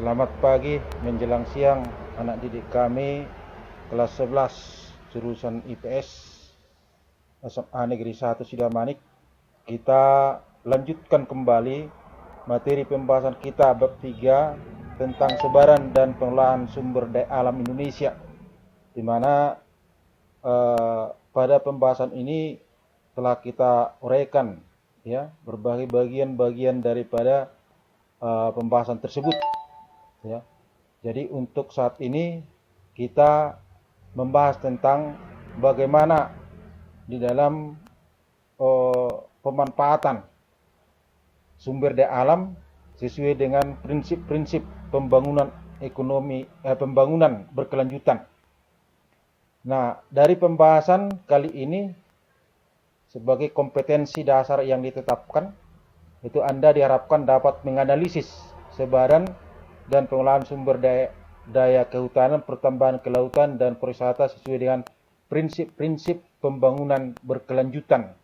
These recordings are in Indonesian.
Selamat pagi menjelang siang anak didik kami kelas 11 jurusan IPS SMA Negeri 1 Sidamanik. Kita lanjutkan kembali materi pembahasan kita bab 3 tentang sebaran dan pengelolaan sumber daya alam Indonesia, di mana pada pembahasan ini telah kita uraikan ya berbagai bagian-bagian daripada pembahasan tersebut ya. Jadi untuk saat ini kita membahas tentang bagaimana di dalam pemanfaatan sumber daya alam sesuai dengan prinsip-prinsip pembangunan ekonomi pembangunan berkelanjutan. Nah, dari pembahasan kali ini sebagai kompetensi dasar yang ditetapkan, itu Anda diharapkan dapat menganalisis sebaran dan pengelolaan sumber daya kehutanan, pertambangan kelautan, dan pariwisata sesuai dengan prinsip-prinsip pembangunan berkelanjutan.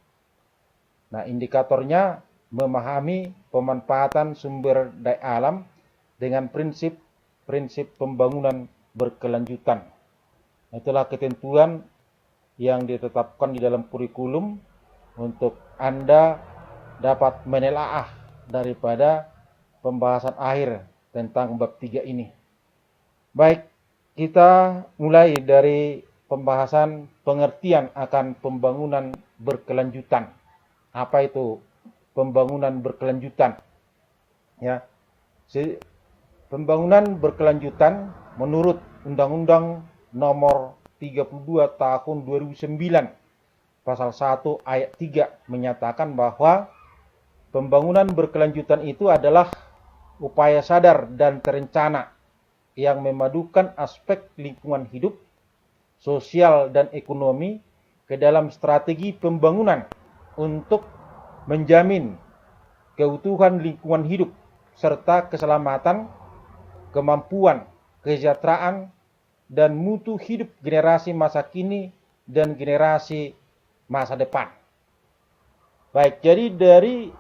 Nah, indikatornya memahami pemanfaatan sumber daya alam dengan prinsip-prinsip pembangunan berkelanjutan. Itulah ketentuan yang ditetapkan di dalam kurikulum untuk Anda dapat menelaah daripada pembahasan akhir tentang bab 3 ini. Baik, kita mulai dari pembahasan pengertian akan pembangunan berkelanjutan. Apa itu pembangunan berkelanjutan? Ya, pembangunan berkelanjutan menurut Undang-Undang Nomor 32 Tahun 2009 Pasal 1 Ayat 3 menyatakan bahwa pembangunan berkelanjutan itu adalah upaya sadar dan terencana yang memadukan aspek lingkungan hidup, sosial, dan ekonomi ke dalam strategi pembangunan untuk menjamin keutuhan lingkungan hidup serta keselamatan, kemampuan, kesejahteraan, dan mutu hidup generasi masa kini dan generasi masa depan. Baik, jadi dari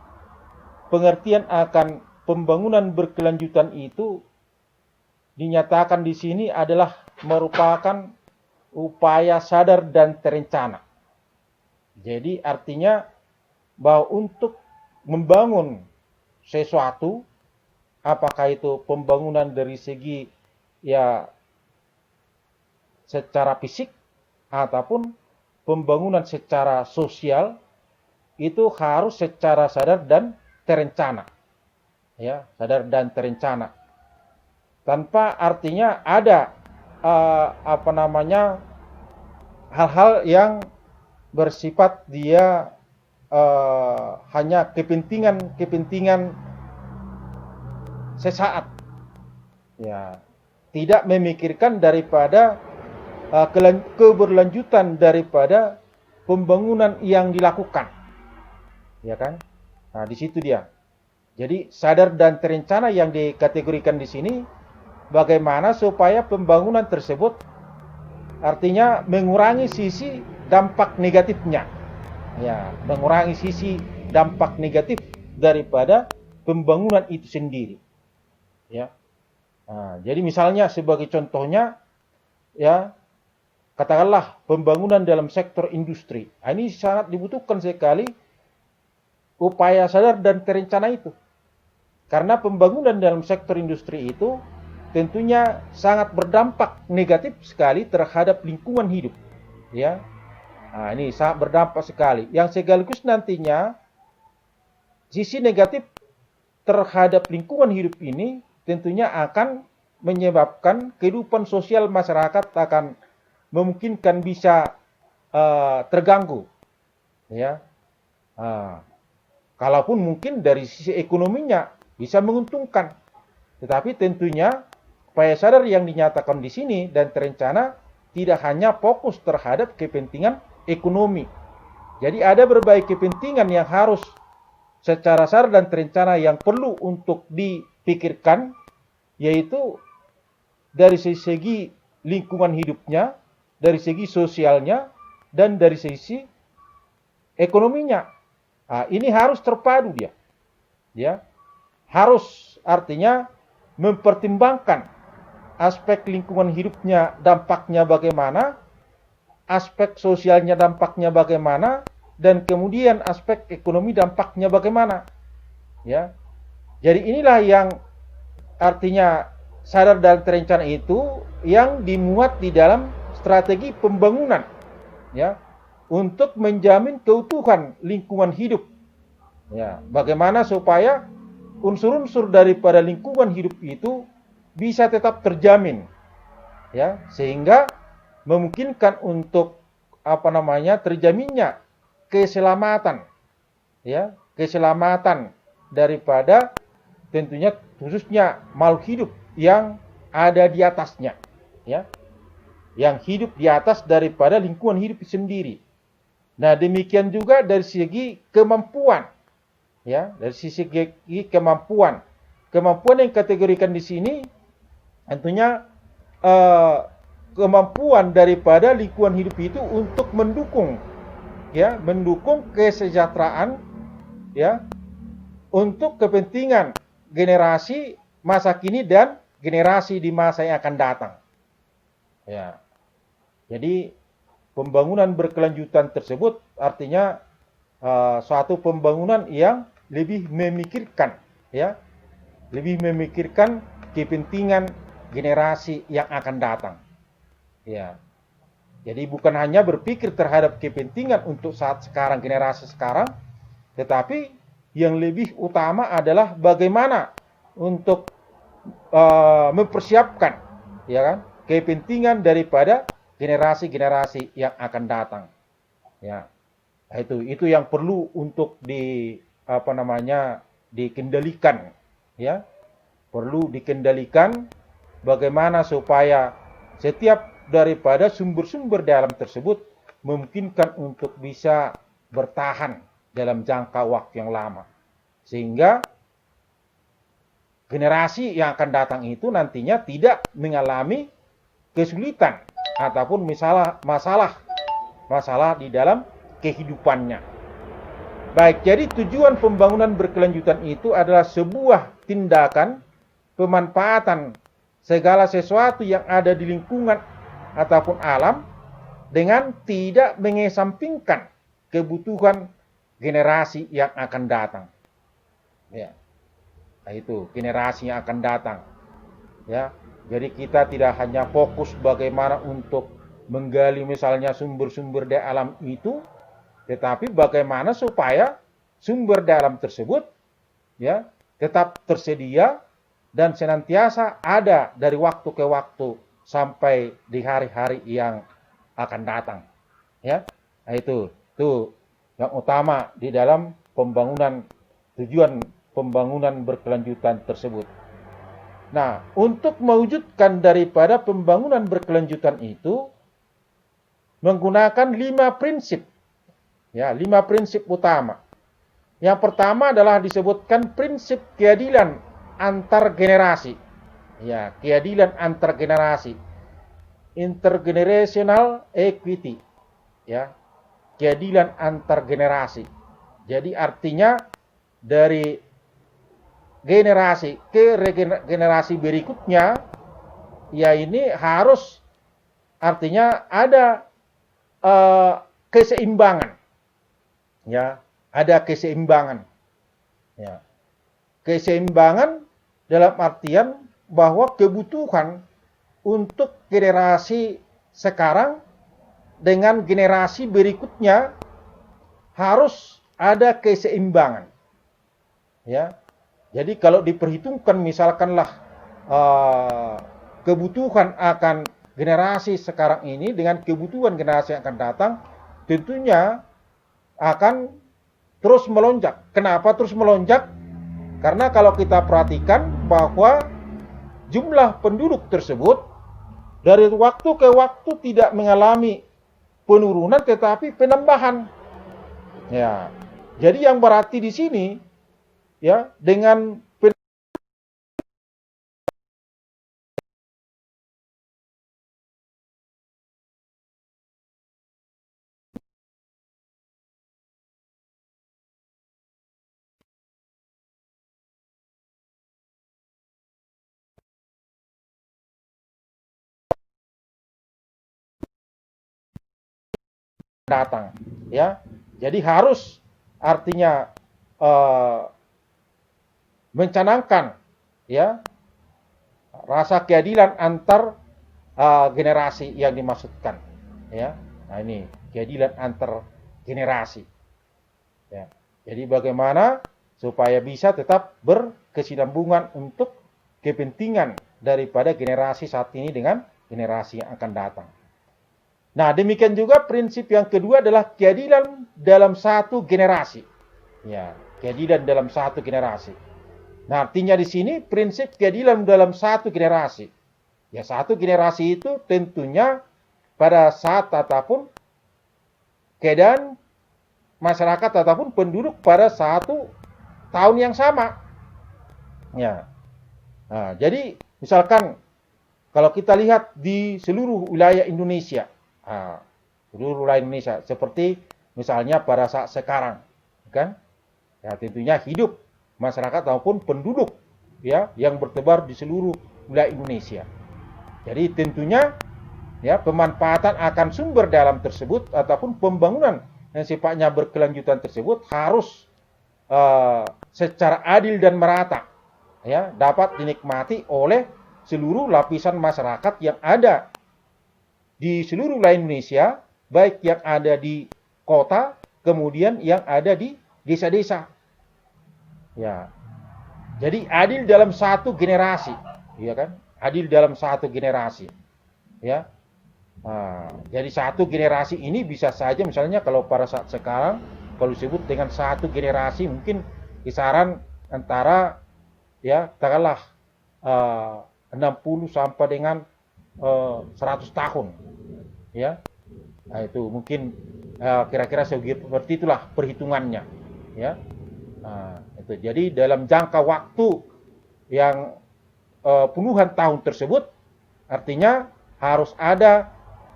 pengertian akan pembangunan berkelanjutan itu dinyatakan di sini adalah merupakan upaya sadar dan terencana. Jadi artinya bahwa untuk membangun sesuatu, apakah itu pembangunan dari segi ya secara fisik ataupun pembangunan secara sosial, itu harus secara sadar dan terencana. Ya, sadar dan terencana. Tanpa artinya ada hal-hal yang bersifat dia hanya kepentingan sesaat. Ya, tidak memikirkan daripada keberlanjutan daripada pembangunan yang dilakukan. Ya kan? Nah, di situ dia. Jadi sadar dan terencana yang dikategorikan di sini bagaimana supaya pembangunan tersebut artinya mengurangi sisi dampak negatifnya. Ya, mengurangi sisi dampak negatif daripada pembangunan itu sendiri. Ya. Nah, jadi misalnya sebagai contohnya ya katakanlah pembangunan dalam sektor industri. Nah, ini sangat dibutuhkan sekali upaya sadar dan terencana itu. Karena pembangunan dalam sektor industri itu tentunya sangat berdampak negatif sekali terhadap lingkungan hidup. Ya. Nah, ini sangat berdampak sekali. Yang sekaligus nantinya sisi negatif terhadap lingkungan hidup ini tentunya akan menyebabkan kehidupan sosial masyarakat akan memungkinkan bisa terganggu. Ya. Kalaupun mungkin dari sisi ekonominya bisa menguntungkan. Tetapi tentunya upaya sadar yang dinyatakan di sini dan terencana tidak hanya fokus terhadap kepentingan ekonomi. Jadi ada berbagai kepentingan yang harus secara sadar dan terencana yang perlu untuk dipikirkan, yaitu dari segi lingkungan hidupnya, dari segi sosialnya, dan dari sisi ekonominya. Nah, ini harus terpadu dia. Ya. Harus artinya mempertimbangkan aspek lingkungan hidupnya dampaknya bagaimana, aspek sosialnya dampaknya bagaimana, dan kemudian aspek ekonomi dampaknya bagaimana. Ya, jadi inilah yang artinya sadar dan terencana itu yang dimuat di dalam strategi pembangunan, ya, untuk menjamin keutuhan lingkungan hidup. Ya, bagaimana supaya unsur-unsur daripada lingkungan hidup itu bisa tetap terjamin, ya, sehingga memungkinkan untuk terjaminnya keselamatan, ya, keselamatan daripada tentunya khususnya makhluk hidup yang ada di atasnya, ya, yang hidup di atas daripada lingkungan hidup sendiri. Nah, demikian juga dari segi kemampuan, ya, dari sisi kemampuan, kemampuan yang kategorikan di sini tentunya kemampuan daripada lingkungan hidup itu untuk mendukung, ya, mendukung kesejahteraan, ya, untuk kepentingan generasi masa kini dan generasi di masa yang akan datang. Ya. Jadi pembangunan berkelanjutan tersebut artinya suatu pembangunan yang lebih memikirkan, ya, lebih memikirkan kepentingan generasi yang akan datang. Ya. Jadi bukan hanya berpikir terhadap kepentingan untuk saat sekarang, generasi sekarang, tetapi yang lebih utama adalah bagaimana untuk mempersiapkan, ya kan, kepentingan daripada generasi-generasi yang akan datang. Ya, itu yang perlu untuk dikendalikan, ya, perlu dikendalikan bagaimana supaya setiap daripada sumber-sumber di alam tersebut memungkinkan untuk bisa bertahan dalam jangka waktu yang lama, sehingga generasi yang akan datang itu nantinya tidak mengalami kesulitan ataupun masalah di dalam kehidupannya. Baik, jadi tujuan pembangunan berkelanjutan itu adalah sebuah tindakan pemanfaatan segala sesuatu yang ada di lingkungan ataupun alam dengan tidak mengesampingkan kebutuhan generasi yang akan datang. Ya. Nah, itu generasi yang akan datang. Ya. Jadi kita tidak hanya fokus bagaimana untuk menggali misalnya sumber-sumber di alam itu, tetapi bagaimana supaya sumber di alam tersebut, ya, tetap tersedia dan senantiasa ada dari waktu ke waktu sampai di hari-hari yang akan datang. Ya. Nah, itu yang utama di dalam tujuan pembangunan berkelanjutan tersebut. Nah, untuk mewujudkan daripada pembangunan berkelanjutan itu menggunakan 5 prinsip. Ya, 5 prinsip utama. Yang pertama adalah disebutkan prinsip keadilan antar generasi. Ya, keadilan antar generasi. Intergenerational equity. Ya, keadilan antar generasi. Jadi artinya dari generasi ke generasi berikutnya, ya, ini harus artinya ada keseimbangan, ya, ada keseimbangan, ya, keseimbangan dalam artian bahwa kebutuhan untuk generasi sekarang dengan generasi berikutnya harus ada keseimbangan, ya. Jadi kalau diperhitungkan misalkanlah kebutuhan akan generasi sekarang ini dengan kebutuhan generasi yang akan datang, tentunya akan terus melonjak. Kenapa terus melonjak? Karena kalau kita perhatikan bahwa jumlah penduduk tersebut dari waktu ke waktu tidak mengalami penurunan tetapi penambahan. Ya. Jadi yang berarti di sini, ya, dengan datang, ya. Jadi harus artinya mencanangkan, ya, rasa keadilan antar generasi yang dimaksudkan, ya. Nah, ini keadilan antar generasi, ya. Jadi bagaimana supaya bisa tetap berkesinambungan untuk kepentingan daripada generasi saat ini dengan generasi yang akan datang. Nah, demikian juga prinsip yang kedua adalah keadilan dalam satu generasi. Ya, keadilan dalam satu generasi. Nah, artinya di sini prinsip keadilan dalam satu generasi. Ya, satu generasi itu tentunya pada saat ataupun keadaan masyarakat ataupun penduduk pada satu tahun yang sama. Ya. Nah, jadi misalkan kalau kita lihat di seluruh wilayah Indonesia, seluruh wilayah Indonesia, seperti misalnya pada saat sekarang, kan? Ya, tentunya hidup masyarakat maupun penduduk, ya, yang bertebar di seluruh wilayah Indonesia. Jadi tentunya, ya, pemanfaatan akan sumber daya alam tersebut ataupun pembangunan yang sifatnya berkelanjutan tersebut harus secara adil dan merata, ya, dapat dinikmati oleh seluruh lapisan masyarakat yang ada di seluruh wilayah Indonesia, baik yang ada di kota, kemudian yang ada di desa-desa. Ya. Jadi adil dalam satu generasi, ya kan? Adil dalam satu generasi. Ya. Nah, jadi satu generasi ini bisa saja misalnya kalau pada saat sekarang kalau disebut dengan satu generasi mungkin kisaran antara, ya, katakanlah 60 sampai dengan 100 tahun, ya. Nah, itu mungkin kira-kira seperti itulah perhitungannya, ya. Nah, itu jadi dalam jangka waktu yang puluhan tahun tersebut artinya harus ada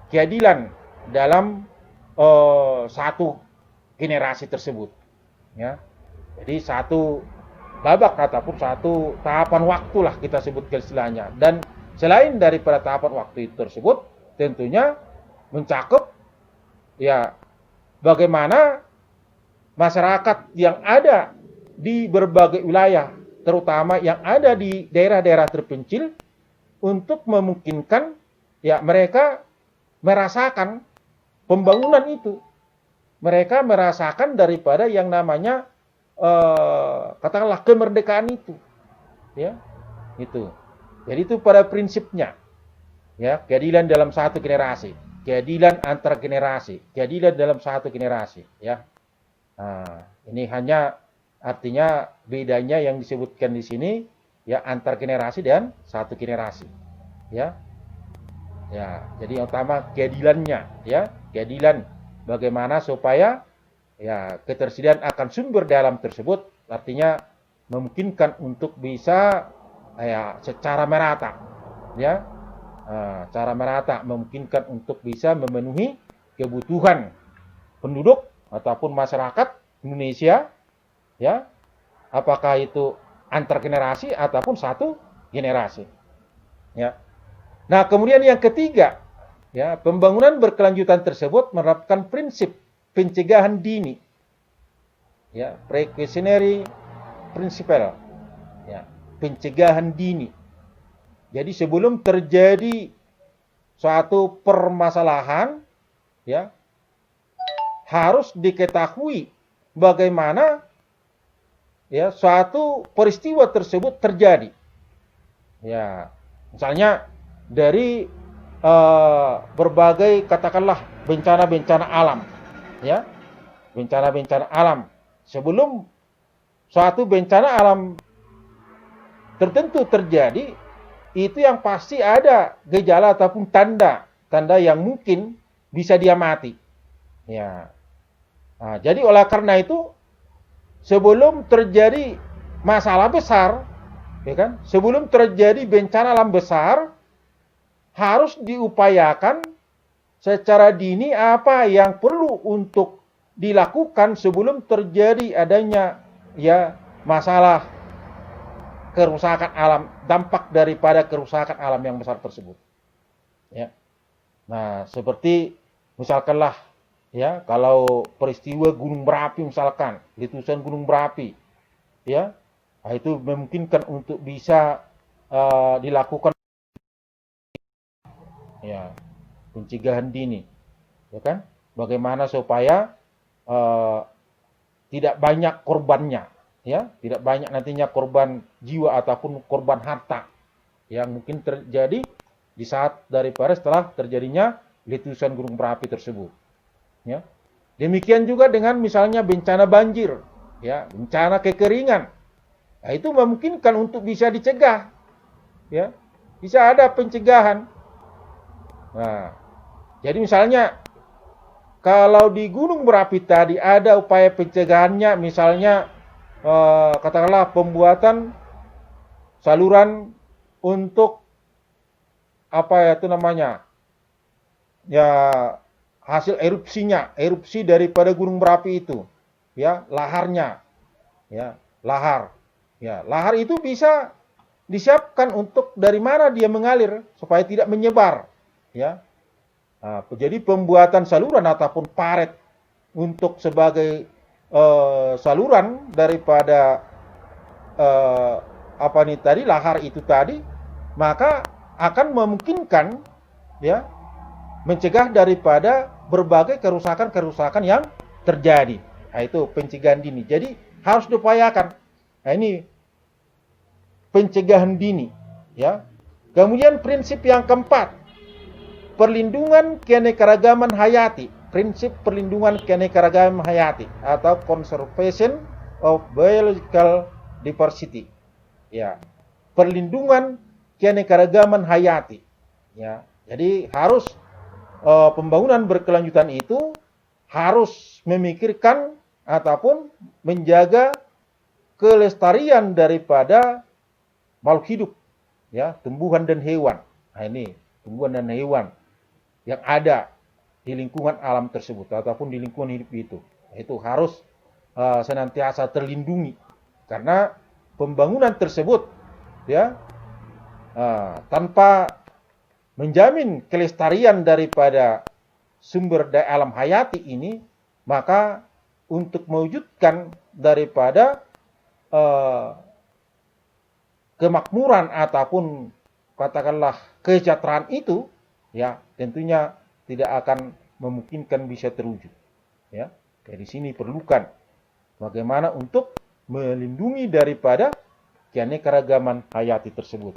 keadilan dalam satu generasi tersebut, ya. Jadi satu babak ataupun satu tahapan waktu lah kita sebutkan istilahnya. Dan selain daripada tahapan waktu itu tersebut, tentunya mencakup, ya, bagaimana masyarakat yang ada di berbagai wilayah, terutama yang ada di daerah-daerah terpencil, untuk memungkinkan, ya, mereka merasakan pembangunan itu. Mereka merasakan daripada yang namanya katakanlah kemerdekaan itu, ya, itu. Jadi itu pada prinsipnya, ya, keadilan dalam satu generasi, keadilan antar generasi, keadilan dalam satu generasi, ya. Nah, ini hanya artinya bedanya yang disebutkan di sini, ya, antar generasi dan satu generasi, ya. Ya, jadi yang utama keadilannya, ya, keadilan bagaimana supaya, ya, ketersediaan akan sumber daya alam tersebut artinya memungkinkan untuk bisa, ya, secara merata, ya, secara merata memungkinkan untuk bisa memenuhi kebutuhan penduduk ataupun masyarakat Indonesia, ya, apakah itu antar generasi ataupun satu generasi, ya. Nah, kemudian yang ketiga, ya, pembangunan berkelanjutan tersebut menerapkan prinsip pencegahan dini, ya, precautionary principle, ya, pencegahan dini. Jadi sebelum terjadi suatu permasalahan, ya, harus diketahui bagaimana, ya, suatu peristiwa tersebut terjadi. Ya, misalnya dari berbagai katakanlah bencana-bencana alam, ya, bencana-bencana alam. Sebelum suatu bencana alam tertentu terjadi, itu yang pasti ada gejala ataupun tanda yang mungkin bisa diamati, ya. Nah, jadi oleh karena itu sebelum terjadi masalah besar, ya kan, sebelum terjadi bencana alam besar, harus diupayakan secara dini apa yang perlu untuk dilakukan sebelum terjadi adanya, ya, masalah kerusakan alam, dampak daripada kerusakan alam yang besar tersebut, ya. Nah, seperti misalkanlah Ya, kalau peristiwa gunung berapi misalkan, letusan gunung berapi, ya, nah, itu memungkinkan untuk bisa dilakukan ya pencegahan dini, ya kan? Bagaimana supaya eh, tidak banyak korbannya, ya, tidak banyak nantinya korban jiwa ataupun korban harta yang mungkin terjadi di saat daripada setelah terjadinya letusan gunung berapi tersebut. Ya. Demikian juga dengan misalnya bencana banjir, ya, bencana kekeringan. Nah, itu memungkinkan untuk bisa dicegah, ya. Bisa ada pencegahan. Nah, jadi misalnya kalau di gunung berapi tadi ada upaya pencegahannya, misalnya katakanlah pembuatan saluran untuk apa ya itu namanya, ya hasil erupsinya, erupsi daripada gunung berapi itu, ya laharnya, ya lahar, ya lahar itu bisa disiapkan untuk dari mana dia mengalir supaya tidak menyebar, ya. Nah, jadi pembuatan saluran ataupun paret untuk sebagai saluran daripada eh, apa nih tadi lahar itu tadi, maka akan memungkinkan ya mencegah daripada berbagai kerusakan-kerusakan yang terjadi. Nah, itu pencegahan dini. Jadi harus diupayakan. Nah, ini pencegahan dini, ya. Kemudian prinsip yang keempat, perlindungan keanekaragaman hayati. Prinsip perlindungan keanekaragaman hayati atau conservation of biological diversity. Ya, perlindungan keanekaragaman hayati. Ya, jadi harus pembangunan berkelanjutan itu harus memikirkan ataupun menjaga kelestarian daripada makhluk hidup, ya, tumbuhan dan hewan. Nah, ini tumbuhan dan hewan yang ada di lingkungan alam tersebut ataupun di lingkungan hidup itu harus senantiasa terlindungi karena pembangunan tersebut ya tanpa menjamin kelestarian daripada sumber daya alam hayati ini, maka untuk mewujudkan daripada kemakmuran ataupun katakanlah kesejahteraan itu, ya tentunya tidak akan memungkinkan bisa terwujud. Ya, dari sini perlukan bagaimana untuk melindungi daripada keanekaragaman hayati tersebut.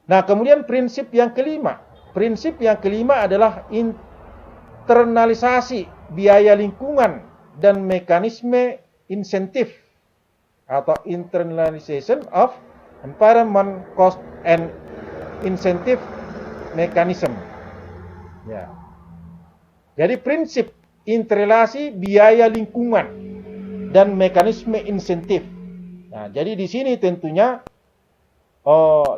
Nah, kemudian prinsip yang kelima. Prinsip yang kelima adalah internalisasi biaya lingkungan dan mekanisme insentif atau internalization of environment cost and incentive mechanism. Ya. Jadi prinsip internalisasi biaya lingkungan dan mekanisme insentif. Nah, jadi di sini tentunya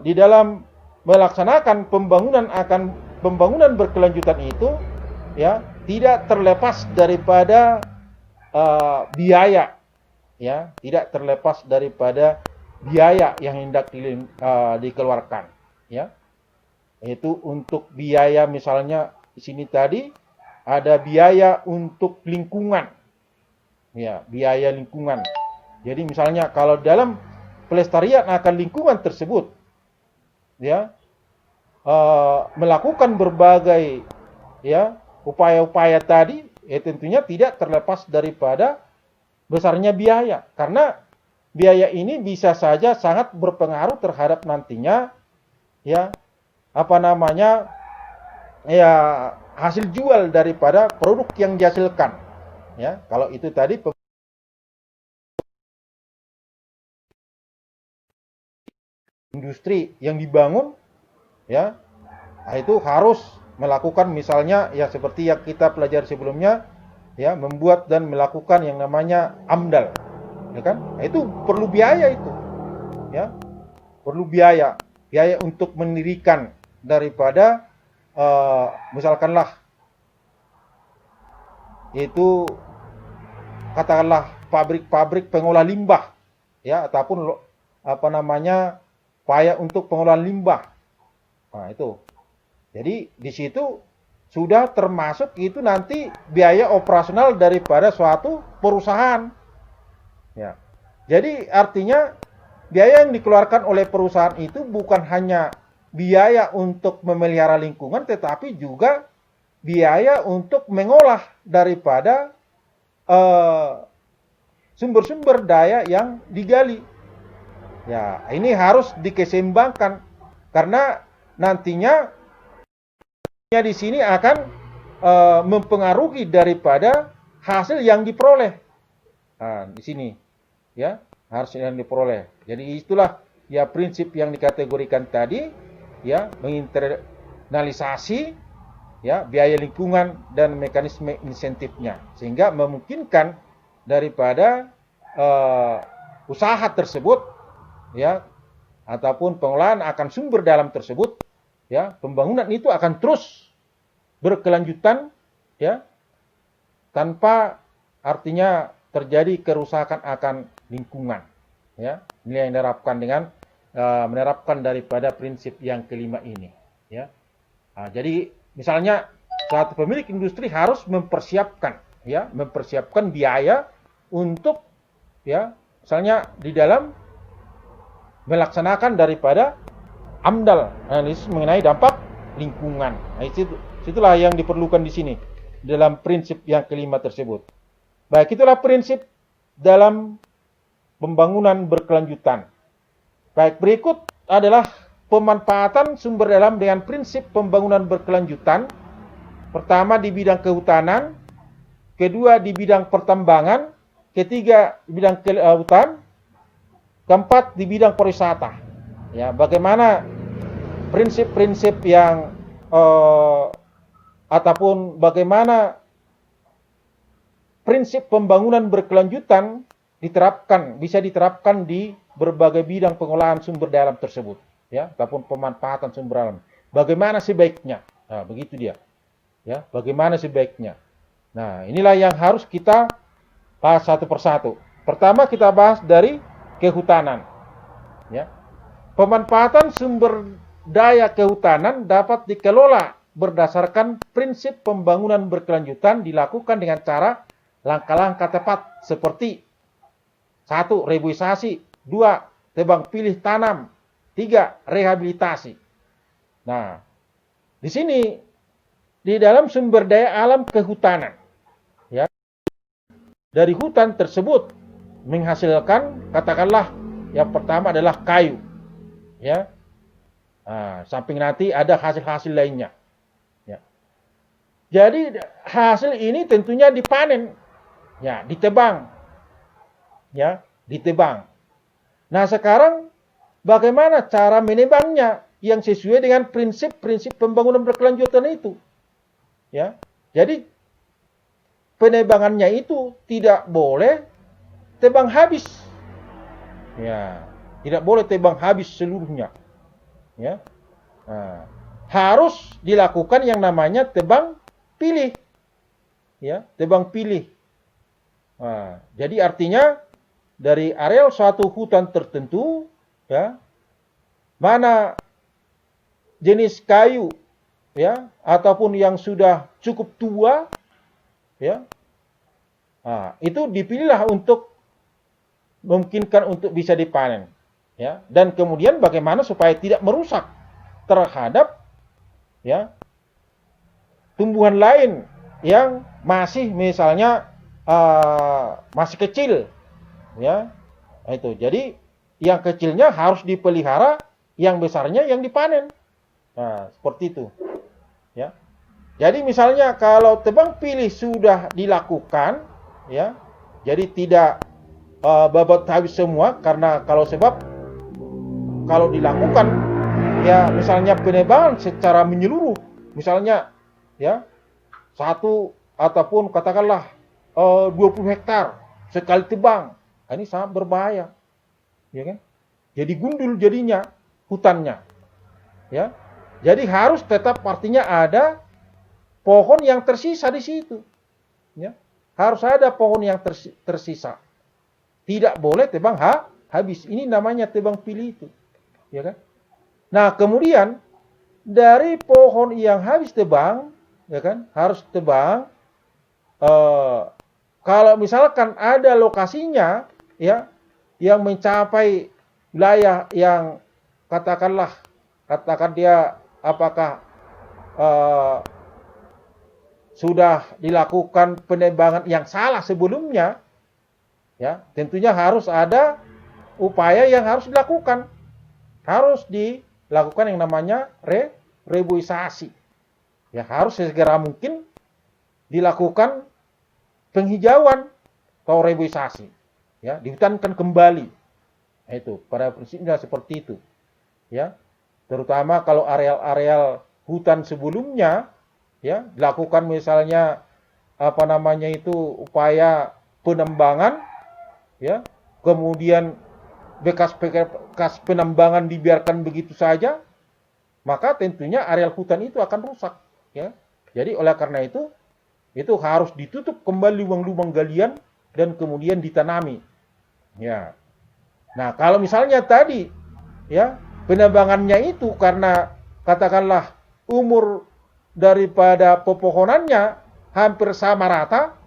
di dalam melaksanakan pembangunan berkelanjutan itu ya tidak terlepas daripada biaya, ya tidak terlepas daripada biaya yang hendak dikeluarkan, ya. Itu untuk biaya misalnya di sini tadi ada biaya untuk lingkungan, ya biaya lingkungan. Jadi misalnya kalau dalam pelestarian akan lingkungan tersebut, ya melakukan berbagai ya upaya-upaya tadi, tentunya tidak terlepas daripada besarnya biaya, karena biaya ini bisa saja sangat berpengaruh terhadap nantinya ya apa namanya ya hasil jual daripada produk yang dihasilkan, ya kalau itu tadi industri yang dibangun, ya itu harus melakukan misalnya ya seperti yang kita pelajari sebelumnya, ya membuat dan melakukan yang namanya AMDAL, ya kan? Nah, itu perlu biaya itu, ya perlu biaya untuk mendirikan daripada misalkanlah itu katakanlah pabrik-pabrik pengolah limbah, ya ataupun apa namanya upaya untuk pengolahan limbah. Nah, itu. Jadi di situ sudah termasuk itu nanti biaya operasional daripada suatu perusahaan. Ya. Jadi artinya biaya yang dikeluarkan oleh perusahaan itu bukan hanya biaya untuk memelihara lingkungan, tetapi juga biaya untuk mengolah daripada sumber-sumber daya yang digali. Ya, ini harus dikeseimbangkan karena nantinya di sini akan mempengaruhi daripada hasil yang diperoleh. Nah, di sini ya, hasil yang diperoleh. Jadi itulah ya prinsip yang dikategorikan tadi, ya, menginternalisasi ya biaya lingkungan dan mekanisme insentifnya sehingga memungkinkan daripada usaha tersebut ya ataupun pengolahan akan sumber daya alam tersebut ya, pembangunan itu akan terus berkelanjutan ya tanpa artinya terjadi kerusakan akan lingkungan ya. Ini yang diterapkan dengan menerapkan daripada prinsip yang kelima ini ya. Nah, jadi misalnya suatu pemilik industri harus mempersiapkan biaya untuk ya misalnya di dalam melaksanakan daripada AMDAL, analisis mengenai dampak lingkungan. Nah, itulah yang diperlukan di sini dalam prinsip yang kelima tersebut. Baik, itulah prinsip dalam pembangunan berkelanjutan. Baik, berikut adalah pemanfaatan sumber daya alam dengan prinsip pembangunan berkelanjutan. Pertama di bidang kehutanan, kedua di bidang pertambangan, ketiga di bidang kelautan, keempat di bidang pariwisata. Ya, bagaimana prinsip-prinsip yang ataupun bagaimana prinsip pembangunan berkelanjutan bisa diterapkan di berbagai bidang pengolahan sumber daya alam tersebut, ya, ataupun pemanfaatan sumber alam. Bagaimana sebaiknya? Nah, begitu dia. Ya, bagaimana sebaiknya? Nah, inilah yang harus kita bahas satu persatu. Pertama kita bahas dari kehutanan. Ya. Pemanfaatan sumber daya kehutanan dapat dikelola berdasarkan prinsip pembangunan berkelanjutan dilakukan dengan cara langkah-langkah tepat seperti 1. Reboisasi, 2. Tebang pilih tanam, 3. Rehabilitasi. Nah, di sini di dalam sumber daya alam kehutanan, ya, dari hutan tersebut menghasilkan katakanlah yang pertama adalah kayu, ya. Nah, samping nanti ada hasil-hasil lainnya. Ya. Jadi hasil ini tentunya dipanen, ya, ditebang, ya, ditebang. Nah sekarang bagaimana cara menebangnya yang sesuai dengan prinsip-prinsip pembangunan berkelanjutan itu, ya. Jadi penebangannya itu tidak boleh tebang habis, ya, tidak boleh tebang habis seluruhnya, ya. Nah, harus dilakukan yang namanya tebang pilih, ya, tebang pilih. Nah, jadi artinya dari areal suatu hutan tertentu, ya, mana jenis kayu, ya, ataupun yang sudah cukup tua, ya, nah, itu dipilihlah untuk memungkinkan untuk bisa dipanen, ya, dan kemudian bagaimana supaya tidak merusak terhadap, ya, tumbuhan lain yang masih misalnya masih kecil, ya, itu. Jadi yang kecilnya harus dipelihara, yang besarnya yang dipanen. Nah, seperti itu, ya. Jadi misalnya kalau tebang pilih sudah dilakukan, ya, jadi tidak babat habis semua, karena kalau dilakukan, ya, misalnya penebangan secara menyeluruh, misalnya, ya, satu ataupun katakanlah 20 hektar sekali tebang, ini sangat berbahaya, ya kan? Jadi gundul jadinya hutannya, ya. Jadi harus tetap artinya ada pohon yang tersisa di situ, ya. Harus ada pohon yang tersisa. Tidak boleh tebang habis. Ini namanya tebang pilih itu, ya kan? Nah, kemudian dari pohon yang habis tebang, ya kan? Harus tebang. Kalau misalkan ada lokasinya, ya, yang mencapai wilayah yang katakan dia apakah sudah dilakukan penebangan yang salah sebelumnya, ya, tentunya harus ada upaya yang harus dilakukan. Harus dilakukan yang namanya reboisasi. Ya, harus segera mungkin dilakukan penghijauan atau reboisasi. Ya, dihutankan kembali. Nah, itu pada prinsipnya seperti itu. Ya, terutama kalau areal-areal hutan sebelumnya, ya, dilakukan misalnya upaya penembangan, ya, kemudian bekas penambangan dibiarkan begitu saja, maka tentunya areal hutan itu akan rusak, ya. Jadi oleh karena itu harus ditutup kembali lubang-lubang galian dan kemudian ditanami, ya. Nah, kalau misalnya tadi, ya, penambangannya itu karena katakanlah umur daripada pepohonannya hampir sama rata,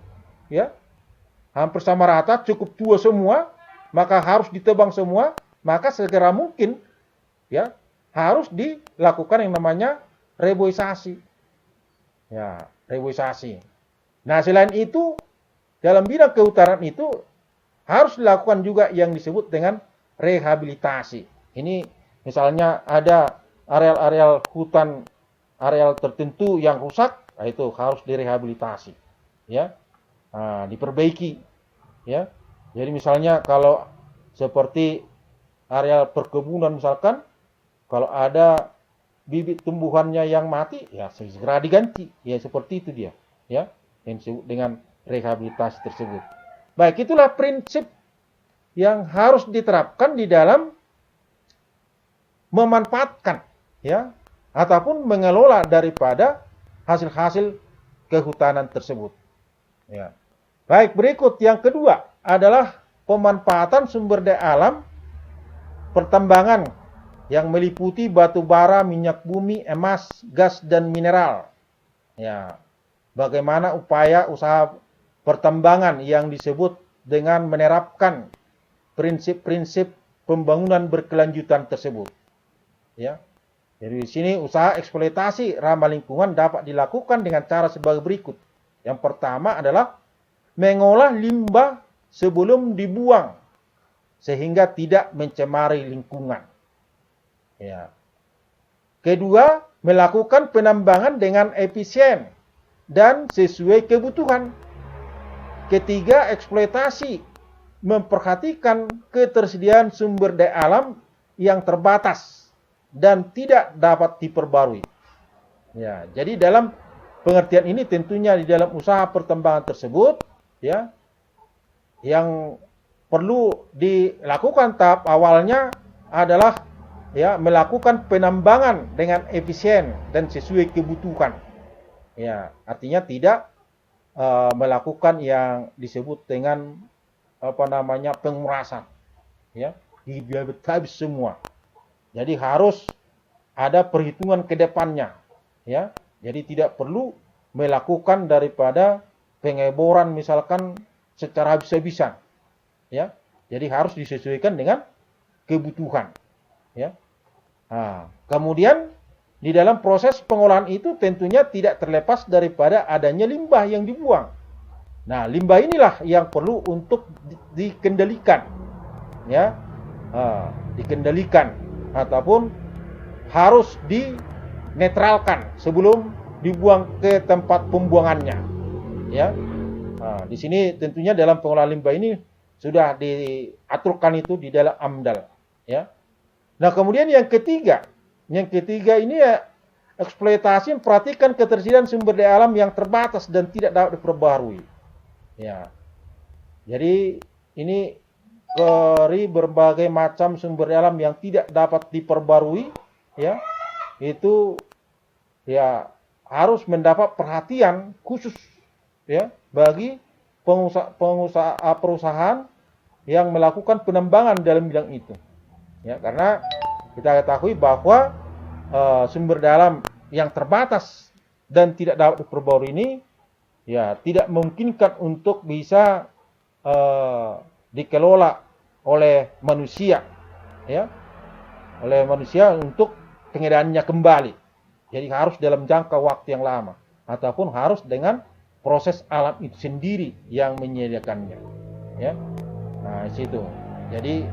ya, hampir sama rata, cukup tua semua, maka harus ditebang semua, maka segera mungkin, ya, harus dilakukan yang namanya reboisasi. Ya, reboisasi. Nah, selain itu, dalam bidang kehutanan itu harus dilakukan juga yang disebut dengan rehabilitasi. Ini misalnya ada areal-areal hutan, areal tertentu yang rusak, nah itu harus direhabilitasi, ya, diperbaiki, ya. Jadi misalnya kalau seperti areal perkebunan misalkan, kalau ada bibit tumbuhannya yang mati, ya segera diganti, ya seperti itu dia, ya, yang disebut dengan rehabilitasi tersebut. Baik, itulah prinsip yang harus diterapkan di dalam memanfaatkan, ya, ataupun mengelola daripada hasil-hasil kehutanan tersebut. Ya. Baik, berikut yang kedua adalah pemanfaatan sumber daya alam pertambangan yang meliputi batu bara, minyak bumi, emas, gas, dan mineral. Ya, bagaimana upaya usaha pertambangan yang disebut dengan menerapkan prinsip-prinsip pembangunan berkelanjutan tersebut. Ya, jadi di sini usaha eksploitasi ramah lingkungan dapat dilakukan dengan cara sebagai berikut. Yang pertama adalah mengolah limbah sebelum dibuang sehingga tidak mencemari lingkungan. Ya. Kedua, melakukan penambangan dengan efisien dan sesuai kebutuhan. Ketiga, eksploitasi, memperhatikan ketersediaan sumber daya alam yang terbatas dan tidak dapat diperbarui. Ya, jadi dalam pengertian ini tentunya di dalam usaha pertambangan tersebut, ya, yang perlu dilakukan tahap awalnya adalah, ya, melakukan penambangan dengan efisien dan sesuai kebutuhan. Ya, artinya tidak melakukan yang disebut dengan pengurasan, ya, habis semua. Jadi harus ada perhitungan ke depannya, ya. Jadi tidak perlu melakukan daripada pengeboran misalkan secara habis-habisan, ya. Jadi harus disesuaikan dengan kebutuhan, ya. Nah, kemudian di dalam proses pengolahan itu tentunya tidak terlepas daripada adanya limbah yang dibuang. Nah, limbah inilah yang perlu untuk dikendalikan, ya, dikendalikan ataupun harus dinetralkan sebelum dibuang ke tempat pembuangannya, ya. Nah, di sini tentunya dalam pengolahan limbah ini sudah diaturkan itu di dalam AMDAL, ya. Nah, kemudian yang ketiga ini ya eksploitasi, memperhatikan ketersediaan sumber daya alam yang terbatas dan tidak dapat diperbarui. Ya. Jadi ini dari berbagai macam sumber daya alam yang tidak dapat diperbarui, ya, itu ya harus mendapat perhatian khusus, ya, bagi perusahaan yang melakukan penambangan dalam bidang itu. Ya, karena kita ketahui bahwa sumber daya alam yang terbatas dan tidak dapat diperbarui ini ya tidak memungkinkan untuk bisa dikelola oleh manusia, ya, oleh manusia untuk pengedaannya kembali. Jadi harus dalam jangka waktu yang lama ataupun harus dengan proses alam itu sendiri yang menyediakannya, ya. Nah, situ. Jadi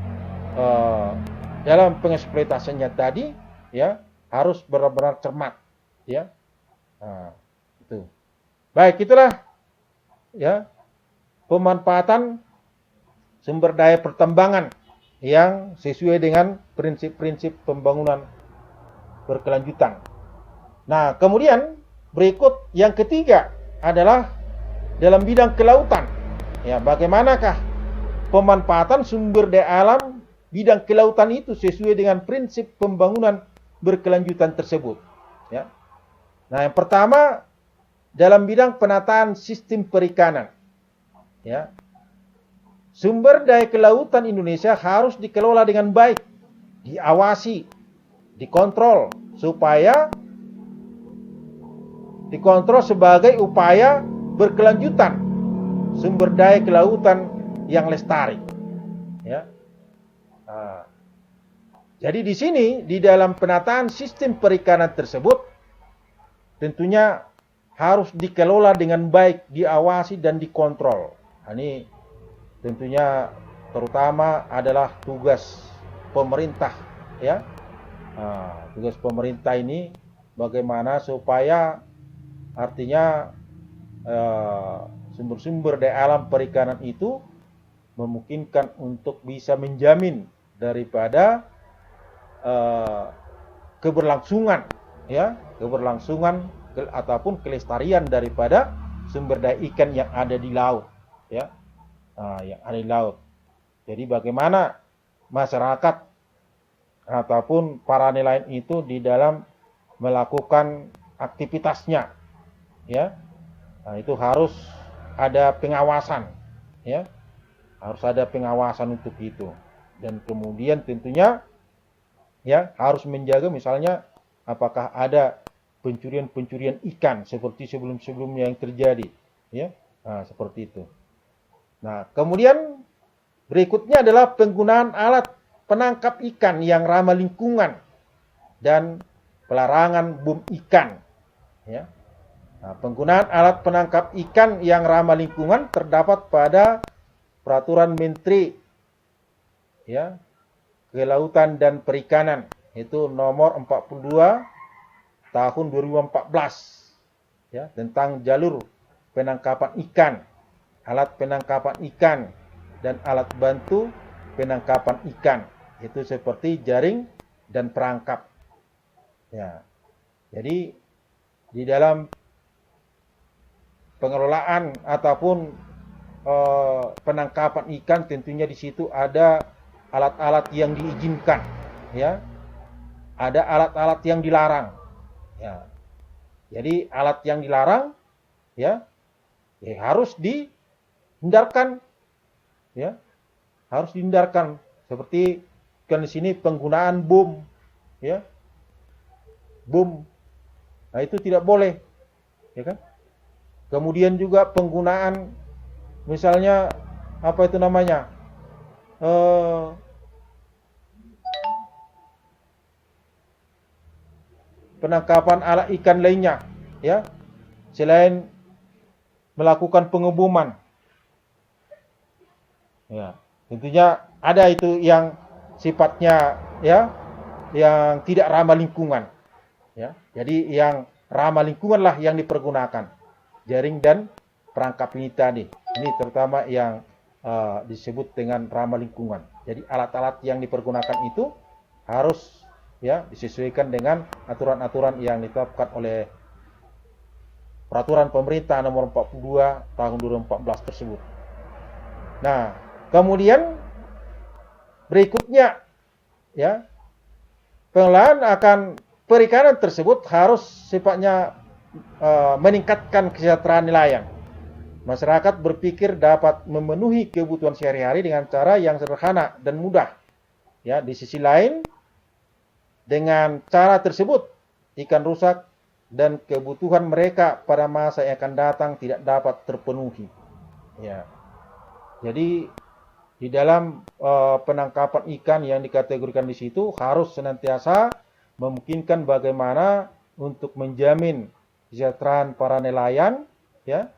dalam pengeksploitasinya tadi, ya, harus benar-benar cermat, ya. Nah, itu. Baik, itulah ya pemanfaatan sumber daya pertambangan yang sesuai dengan prinsip-prinsip pembangunan berkelanjutan. Nah, kemudian berikut yang ketiga adalah dalam bidang kelautan. Ya, bagaimanakah pemanfaatan sumber daya alam bidang kelautan itu sesuai dengan prinsip pembangunan berkelanjutan tersebut, ya. Nah, yang pertama dalam bidang penataan sistem perikanan, ya. Sumber daya kelautan Indonesia harus dikelola dengan baik, diawasi, dikontrol sebagai upaya berkelanjutan sumber daya kelautan yang lestari, ya. Nah, jadi di sini di dalam penataan sistem perikanan tersebut tentunya harus dikelola dengan baik, diawasi dan dikontrol. Nah, ini tentunya terutama adalah tugas pemerintah, ya. Nah, tugas pemerintah ini bagaimana supaya artinya sumber-sumber daya alam perikanan itu memungkinkan untuk bisa menjamin daripada keberlangsungan, ya, keberlangsungan ataupun kelestarian daripada sumber daya ikan yang ada di laut, ya. Yang ada di laut. Jadi bagaimana masyarakat ataupun para nelayan itu di dalam melakukan aktivitasnya, ya. Nah, itu harus ada pengawasan, ya. Harus ada pengawasan untuk itu. Dan kemudian tentunya ya harus menjaga misalnya apakah ada pencurian-pencurian ikan seperti sebelum-sebelumnya yang terjadi, ya. Nah, seperti itu. Nah, kemudian berikutnya adalah penggunaan alat penangkap ikan yang ramah lingkungan dan pelarangan bom ikan, ya. Nah, penggunaan alat penangkap ikan yang ramah lingkungan terdapat pada Peraturan Menteri, ya, Kelautan dan Perikanan itu nomor 42 tahun 2014, ya, tentang jalur penangkapan ikan, alat penangkapan ikan dan alat bantu penangkapan ikan, itu seperti jaring dan perangkap, ya. Jadi di dalam pengelolaan ataupun penangkapan ikan tentunya di situ ada alat-alat yang diizinkan, ya. Ada alat-alat yang dilarang, ya. Jadi alat yang dilarang, ya, harus dihindarkan, ya. Harus dihindarkan. Seperti kan di sini penggunaan bom, ya. Bom. Nah, itu tidak boleh, ya kan? Kemudian juga penggunaan misalnya apa itu namanya? Penangkapan alat ikan lainnya, ya. Selain melakukan pengeboman. Ya, tentunya ada itu yang sifatnya, ya, yang tidak ramah lingkungan, ya. Jadi yang ramah lingkungan lah yang dipergunakan. Jaring dan perangkap ini tadi. Ini terutama yang disebut dengan ramah lingkungan. Jadi alat-alat yang dipergunakan itu harus, ya, disesuaikan dengan aturan-aturan yang ditetapkan oleh Peraturan Pemerintah nomor 42 tahun 2014 tersebut. Nah, kemudian berikutnya, ya, pengelolaan akan perikanan tersebut harus sifatnya meningkatkan kesejahteraan nelayan. Masyarakat berpikir dapat memenuhi kebutuhan sehari-hari dengan cara yang sederhana dan mudah. Ya, di sisi lain, dengan cara tersebut, ikan rusak dan kebutuhan mereka pada masa yang akan datang tidak dapat terpenuhi. Ya. Jadi di dalam penangkapan ikan yang dikategorikan di situ harus senantiasa memungkinkan bagaimana untuk menjamin kesejahteraan para nelayan, ya.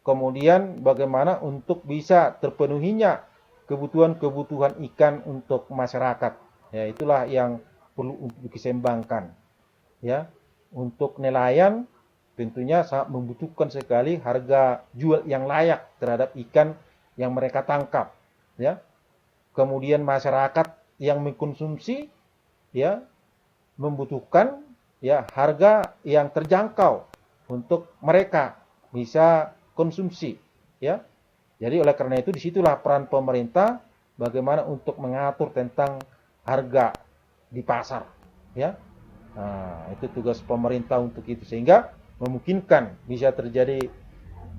Kemudian bagaimana untuk bisa terpenuhinya kebutuhan-kebutuhan ikan untuk masyarakat. Ya, itulah yang perlu diseimbangkan. Ya, untuk nelayan tentunya sangat membutuhkan sekali harga jual yang layak terhadap ikan yang mereka tangkap. Ya, kemudian masyarakat yang mengkonsumsi, ya, membutuhkan, ya, harga yang terjangkau untuk mereka bisa konsumsi, ya. Jadi oleh karena itu disitulah peran pemerintah bagaimana untuk mengatur tentang harga di pasar, ya. Nah, itu tugas pemerintah untuk itu sehingga memungkinkan bisa terjadi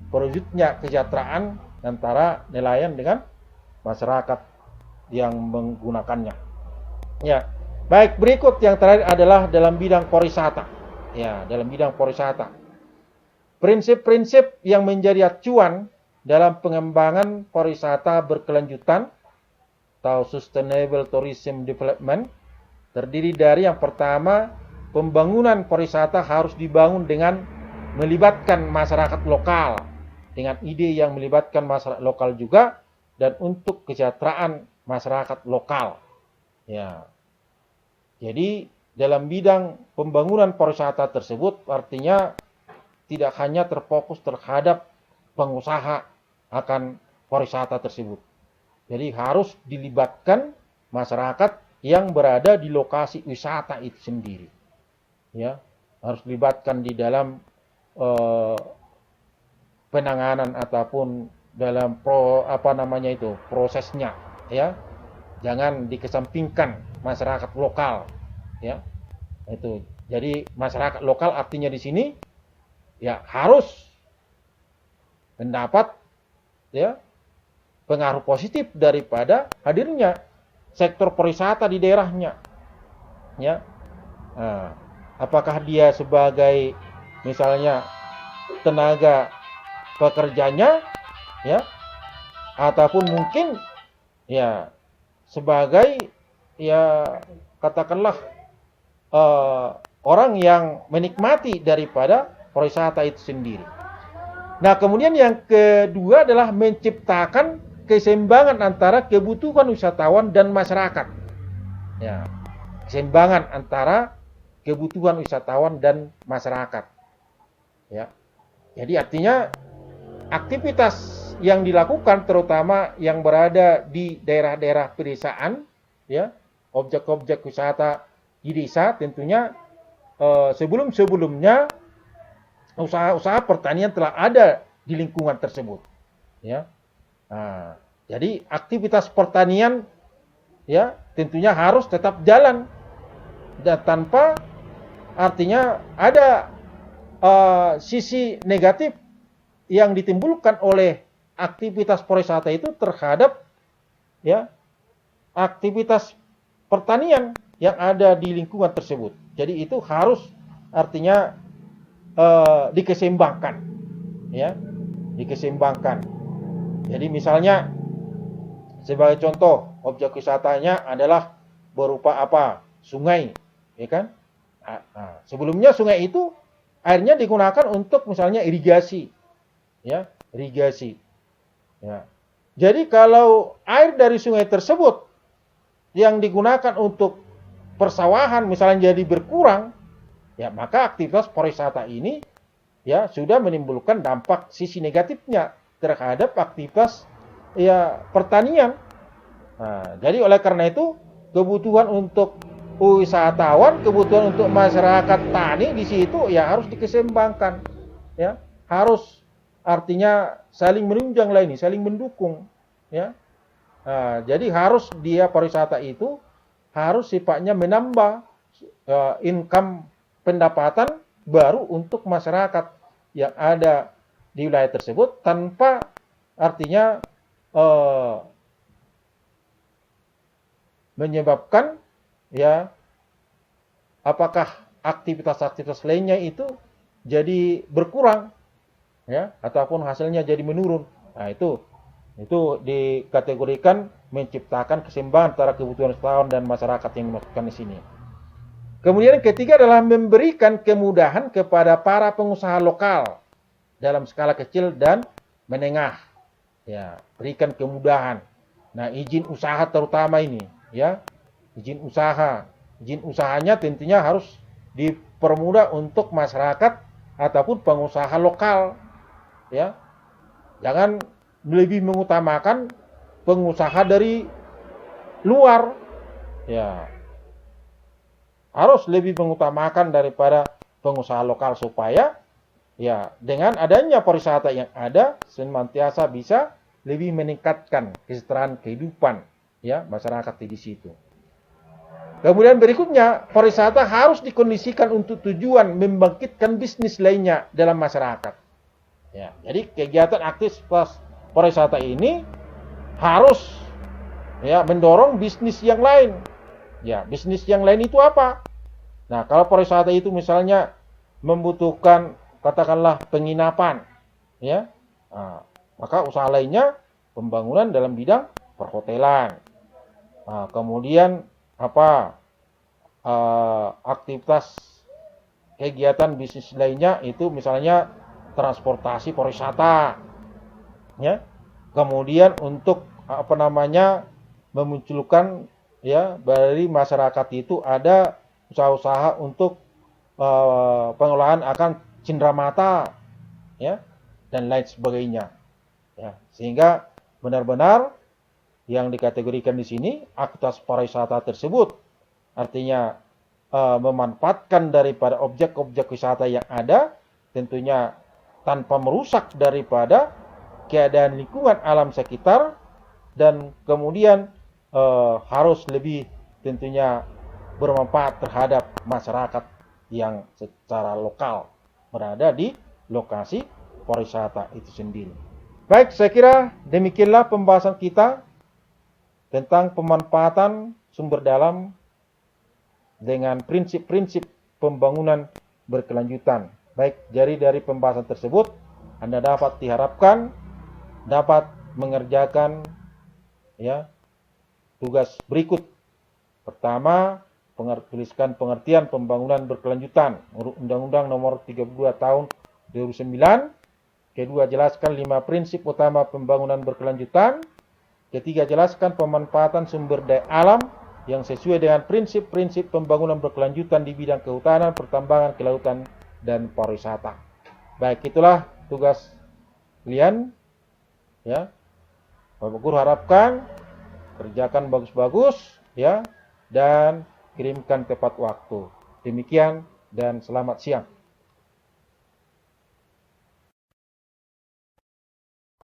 terwujudnya kesejahteraan antara nelayan dengan masyarakat yang menggunakannya. Ya, baik, berikut yang terakhir adalah dalam bidang pariwisata. Ya, dalam bidang pariwisata. Prinsip-prinsip yang menjadi acuan dalam pengembangan pariwisata berkelanjutan atau Sustainable Tourism Development terdiri dari yang pertama, pembangunan pariwisata harus dibangun dengan melibatkan masyarakat lokal, dengan ide yang melibatkan masyarakat lokal juga dan untuk kesejahteraan masyarakat lokal. Ya. Jadi dalam bidang pembangunan pariwisata tersebut artinya tidak hanya terfokus terhadap pengusaha akan pariwisata tersebut. Jadi harus dilibatkan masyarakat yang berada di lokasi wisata itu sendiri. Ya, harus dilibatkan di dalam penanganan ataupun dalam prosesnya, ya. Jangan dikesampingkan masyarakat lokal, ya. Itu. Jadi masyarakat lokal artinya di sini ya harus mendapat, ya, pengaruh positif daripada hadirnya sektor pariwisata di daerahnya, ya. Nah, apakah dia sebagai misalnya tenaga pekerjanya, ya, ataupun mungkin ya sebagai, ya, katakanlah orang yang menikmati daripada pariwisata itu sendiri. Nah, kemudian yang kedua adalah menciptakan keseimbangan antara kebutuhan wisatawan dan masyarakat. Ya, keseimbangan antara kebutuhan wisatawan dan masyarakat. Ya. Jadi artinya aktivitas yang dilakukan terutama yang berada di daerah-daerah pedesaan, ya, objek-objek wisata di desa tentunya sebelum-sebelumnya usaha-usaha pertanian telah ada di lingkungan tersebut, ya. Nah, jadi aktivitas pertanian, ya, tentunya harus tetap jalan dan tanpa artinya ada sisi negatif yang ditimbulkan oleh aktivitas pariwisata itu terhadap, ya, aktivitas pertanian yang ada di lingkungan tersebut. Jadi itu harus artinya dikeseimbangkan, ya, dikeseimbangkan. Jadi misalnya sebagai contoh objek wisatanya adalah berupa apa? Sungai, ya kan? Nah, sebelumnya sungai itu airnya digunakan untuk misalnya irigasi, ya, irigasi. Ya. Jadi kalau air dari sungai tersebut yang digunakan untuk persawahan misalnya jadi berkurang, ya maka aktivitas pariwisata ini, ya, sudah menimbulkan dampak sisi negatifnya terhadap aktivitas, ya, pertanian. Nah, jadi oleh karena itu kebutuhan untuk wisatawan, kebutuhan untuk masyarakat tani di situ ya harus dikeseimbangkan, ya, harus artinya saling menunjang lah ini, saling mendukung, ya. Nah, jadi harus dia pariwisata itu harus sifatnya menambah income pendapatan baru untuk masyarakat yang ada di wilayah tersebut tanpa artinya menyebabkan, ya, apakah aktivitas-aktivitas lainnya itu jadi berkurang, ya, ataupun hasilnya jadi menurun. Nah, itu dikategorikan menciptakan keseimbangan antara kebutuhan wisatawan dan masyarakat yang dimaksudkan di sini. Kemudian ketiga adalah memberikan kemudahan kepada para pengusaha lokal dalam skala kecil dan menengah. Ya, berikan kemudahan. Nah, izin usaha terutama ini, ya. Izin usaha. Izin usahanya tentunya harus dipermudah untuk masyarakat ataupun pengusaha lokal, ya. Jangan lebih mengutamakan pengusaha dari luar, ya. Harus lebih mengutamakan daripada pengusaha lokal supaya ya dengan adanya pariwisata yang ada senantiasa bisa lebih meningkatkan kesejahteraan kehidupan ya masyarakat di situ. Kemudian berikutnya, pariwisata harus dikondisikan untuk tujuan membangkitkan bisnis lainnya dalam masyarakat. Ya, jadi kegiatan aktivitas pariwisata ini harus ya mendorong bisnis yang lain. Ya, bisnis yang lain itu apa? Nah, kalau pariwisata itu misalnya membutuhkan katakanlah penginapan, ya, maka usaha lainnya pembangunan dalam bidang perhotelan. Kemudian aktivitas kegiatan bisnis lainnya itu misalnya transportasi pariwisata, ya. Kemudian untuk memunculkan ya dari masyarakat itu ada usaha-usaha untuk pengolahan akan cenderamata ya dan lain sebagainya ya sehingga benar-benar yang dikategorikan di sini aktivitas pariwisata tersebut artinya memanfaatkan daripada objek-objek wisata yang ada tentunya tanpa merusak daripada keadaan lingkungan alam sekitar dan kemudian harus lebih tentunya bermanfaat terhadap masyarakat yang secara lokal berada di lokasi pariwisata itu sendiri. Baik, saya kira demikianlah pembahasan kita tentang pemanfaatan sumber dalam dengan prinsip-prinsip pembangunan berkelanjutan. Baik, jadi dari pembahasan tersebut Anda dapat diharapkan dapat mengerjakan ya tugas berikut. Pertama, tuliskan pengertian pembangunan berkelanjutan menurut Undang-Undang Nomor 32 Tahun 2009. Kedua, jelaskan 5 prinsip utama pembangunan berkelanjutan. Ketiga, jelaskan pemanfaatan sumber daya alam yang sesuai dengan prinsip-prinsip pembangunan berkelanjutan di bidang kehutanan, pertambangan, kelautan, dan pariwisata. Baik, itulah tugas kalian. Ya, Bapak Guru harapkan kerjakan bagus-bagus, ya, dan kirimkan tepat waktu. Demikian dan selamat siang.